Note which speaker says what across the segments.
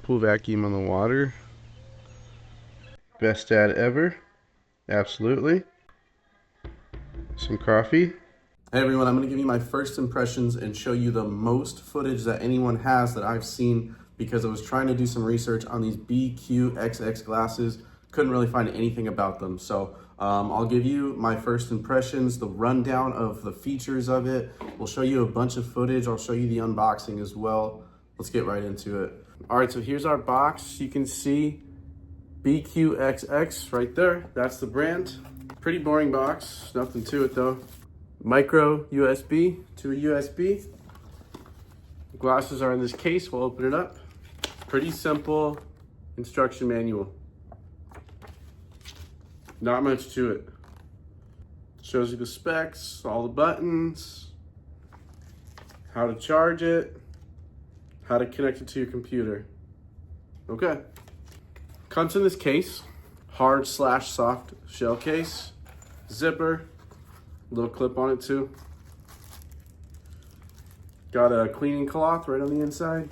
Speaker 1: Whirlpool vacuum on the water. Best dad ever. Absolutely. Some coffee. Hey everyone, I'm going to give you my first impressions and show you the most footage that anyone has that I've seen, because I was trying to do some research on these BQXX glasses. Couldn't really find anything about them. So I'll give you my first impressions, the rundown of the features of it. We'll show you a bunch of footage. I'll show you the unboxing as well. Let's get right into it. All right, so here's our box. You can see BQXX right there. That's the brand. Pretty boring box, nothing to it though. Micro USB to a USB. The glasses are in this case. We'll open it up. Pretty simple instruction manual. Not much to it. Shows you the specs, all the buttons, how to charge it, how to connect it to your computer. Okay. Comes in this case, hard/soft shell case, zipper, little clip on it too. Got a cleaning cloth right on the inside.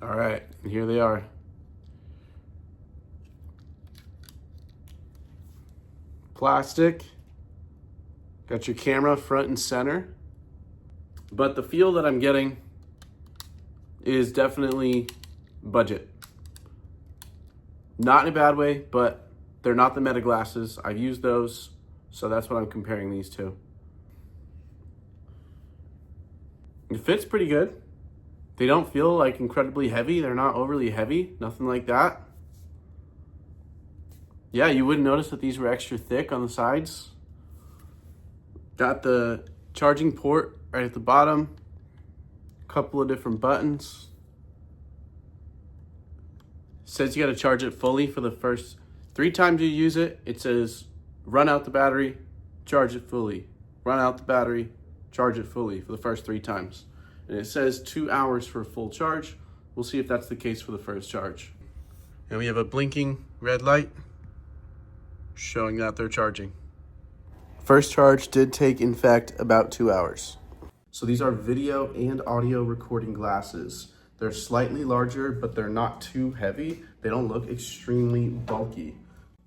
Speaker 1: All right, and here they are. Plastic. Got your camera front and center. But the feel that I'm getting is definitely budget. Not in a bad way, but they're not the Meta glasses. I've used those, so that's what I'm comparing these to. It fits pretty good. They don't feel like incredibly heavy. They're not overly heavy, nothing like that. Yeah, you wouldn't notice that these were extra thick on the sides. Got the charging port right at the bottom. A couple of different buttons. Says you got to charge it fully for the first 3 times you use it. It says run out the battery, charge it fully. Run out the battery, charge it fully for the first 3 times. And it says 2 hours for a full charge. We'll see if that's the case for the first charge. And we have a blinking red light showing that they're charging. First charge did take, in fact, about 2 hours. So these are video and audio recording glasses. They're slightly larger, but they're not too heavy. They don't look extremely bulky.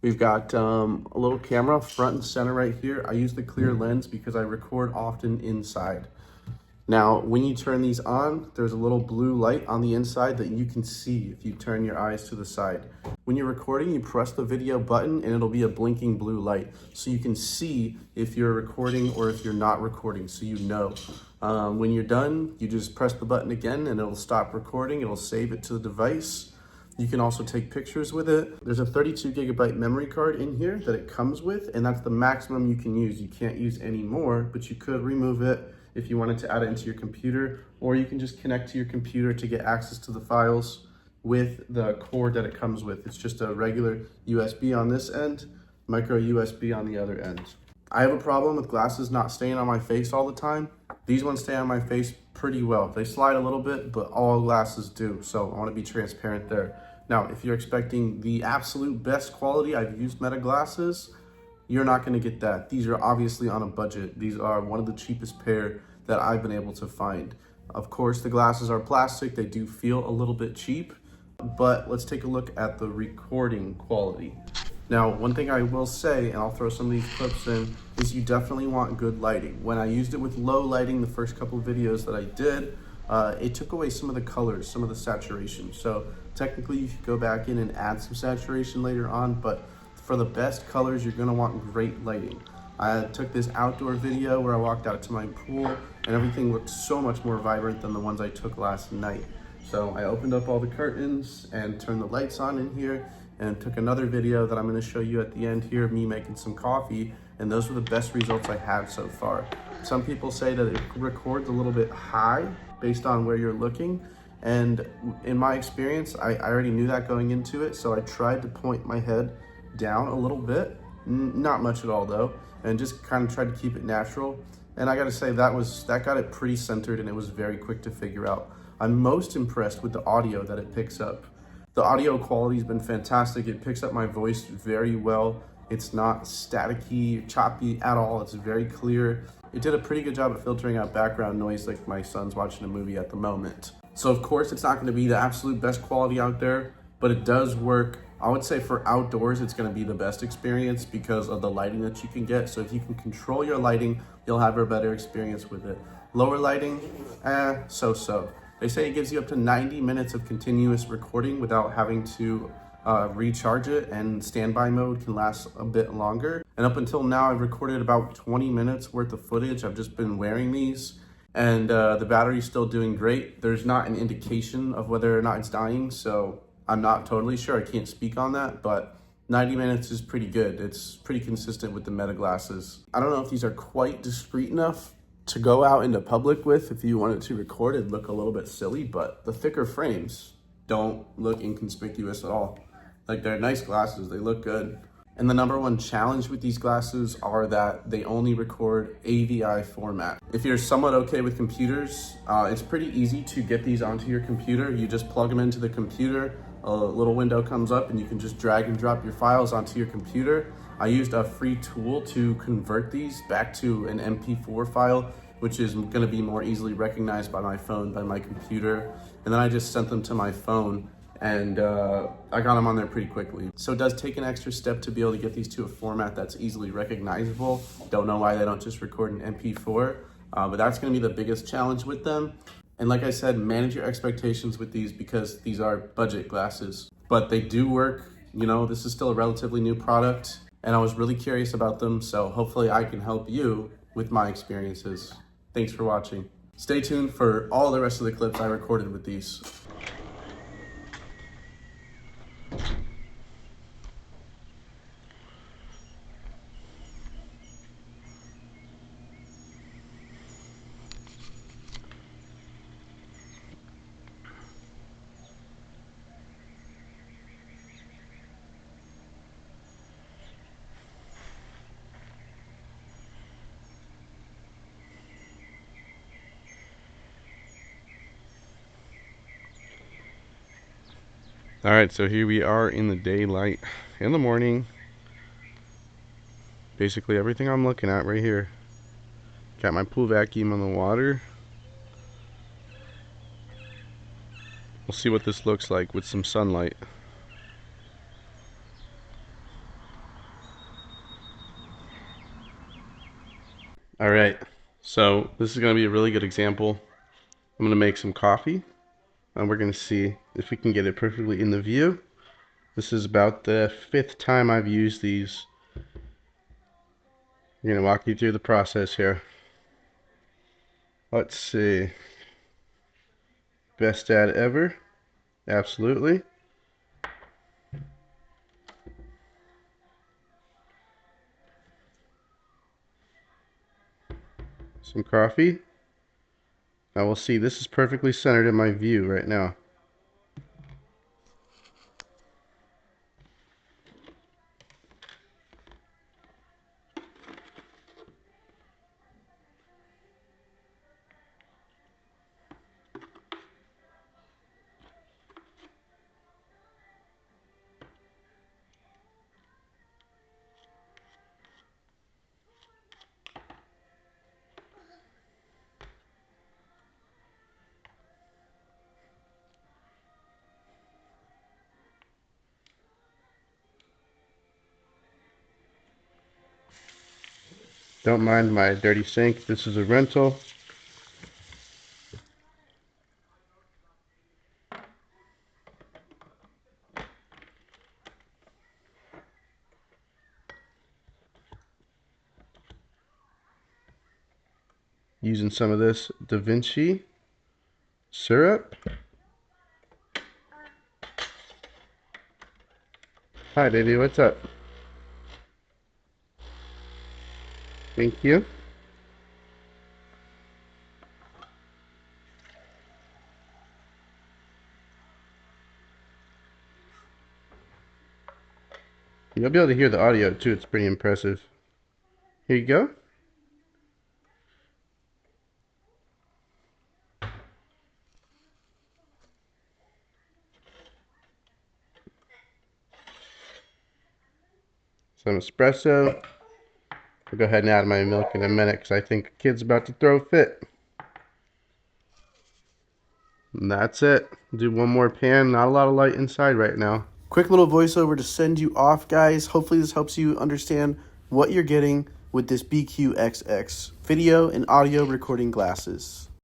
Speaker 1: We've got a little camera front and center right here. I use the clear lens because I record often inside. Now, when you turn these on, there's a little blue light on the inside that you can see if you turn your eyes to the side. When you're recording, you press the video button and it'll be a blinking blue light. So you can see if you're recording or if you're not recording, so you know. When you're done, you just press the button again and it'll stop recording. It'll save it to the device. You can also take pictures with it. There's a 32 gigabyte memory card in here that it comes with, and that's the maximum you can use. You can't use any more, but you could remove it if you wanted to add it into your computer, or you can just connect to your computer to get access to the files with the cord that it comes with. It's just a regular USB on this end, micro USB on the other end. I have a problem with glasses not staying on my face all the time. These ones stay on my face pretty well. They slide a little bit, but all glasses do, so I want to be transparent there. Now, if you're expecting the absolute best quality, I've used Meta glasses, you're not going to get that. These are obviously on a budget. These are one of the cheapest pair that I've been able to find. Of course, the glasses are plastic. They do feel a little bit cheap, but let's take a look at the recording quality. Now, one thing I will say, and I'll throw some of these clips in, is you definitely want good lighting. When I used it with low lighting, the first couple of videos that I did, it took away some of the colors, some of the saturation. So technically you could go back in and add some saturation later on, but for the best colors, you're gonna want great lighting. I took this outdoor video where I walked out to my pool and everything looked so much more vibrant than the ones I took last night. So I opened up all the curtains and turned the lights on in here and took another video that I'm gonna show you at the end here of me making some coffee, and those were the best results I had so far. Some people say that it records a little bit high based on where you're looking, and in my experience, I already knew that going into it, so I tried to point my head down a little bit, not much at all though, and just kind of tried to keep it natural. And I gotta say that got it pretty centered, and it was very quick to figure out. I'm most impressed with the audio that it picks up. The audio quality has been fantastic. It picks up my voice very well. It's not staticky, choppy at all. It's very clear. It did a pretty good job at filtering out background noise like my son's watching a movie at the moment. So of course it's not going to be the absolute best quality out there, but it does work. I would say for outdoors, it's going to be the best experience because of the lighting that you can get. So if you can control your lighting, you'll have a better experience with it. Lower lighting, so-so. They say it gives you up to 90 minutes of continuous recording without having to recharge it, and standby mode can last a bit longer. And up until now, I've recorded about 20 minutes worth of footage. I've just been wearing these, and the battery's still doing great. There's not an indication of whether or not it's dying, so I'm not totally sure. I can't speak on that, but 90 minutes is pretty good. It's pretty consistent with the Meta glasses. I don't know if these are quite discreet enough to go out into public with. If you wanted to record, it'd look a little bit silly, but the thicker frames don't look inconspicuous at all. Like, they're nice glasses, they look good. And the number one challenge with these glasses are that they only record AVI format. If you're somewhat okay with computers, it's pretty easy to get these onto your computer. You just plug them into the computer, a little window comes up, and you can just drag and drop your files onto your computer. I used a free tool to convert these back to an MP4 file, which is gonna be more easily recognized by my phone, by my computer. And then I just sent them to my phone, and I got them on there pretty quickly. So it does take an extra step to be able to get these to a format that's easily recognizable. Don't know why they don't just record an MP4, but that's gonna be the biggest challenge with them. And like I said, manage your expectations with these because these are budget glasses, but they do work. You know, this is still a relatively new product, and I was really curious about them, so hopefully I can help you with my experiences. Thanks for watching. Stay tuned for all the rest of the clips I recorded with these. All right, so here we are in the daylight, in the morning. Basically everything I'm looking at right here. Got my pool vacuum on the water. We'll see what this looks like with some sunlight. All right, so this is gonna be a really good example. I'm gonna make some coffee, and we're gonna see if we can get it perfectly in the view. This is about the 5th time I've used these. I'm gonna walk you through the process here. Let's see. Best ad ever. Absolutely. Some coffee. Now we'll see, this is perfectly centered in my view right now. Don't mind my dirty sink. This is a rental. Using some of this Da Vinci syrup. Hi baby, what's up? Thank you. You'll be able to hear the audio too, it's pretty impressive. Here you go. Some espresso. I'll go ahead and add my milk in a minute because I think the kid's about to throw a fit. And that's it. Do one more pan. Not a lot of light inside right now. Quick little voiceover to send you off, guys. Hopefully this helps you understand what you're getting with this BQXX video and audio recording glasses.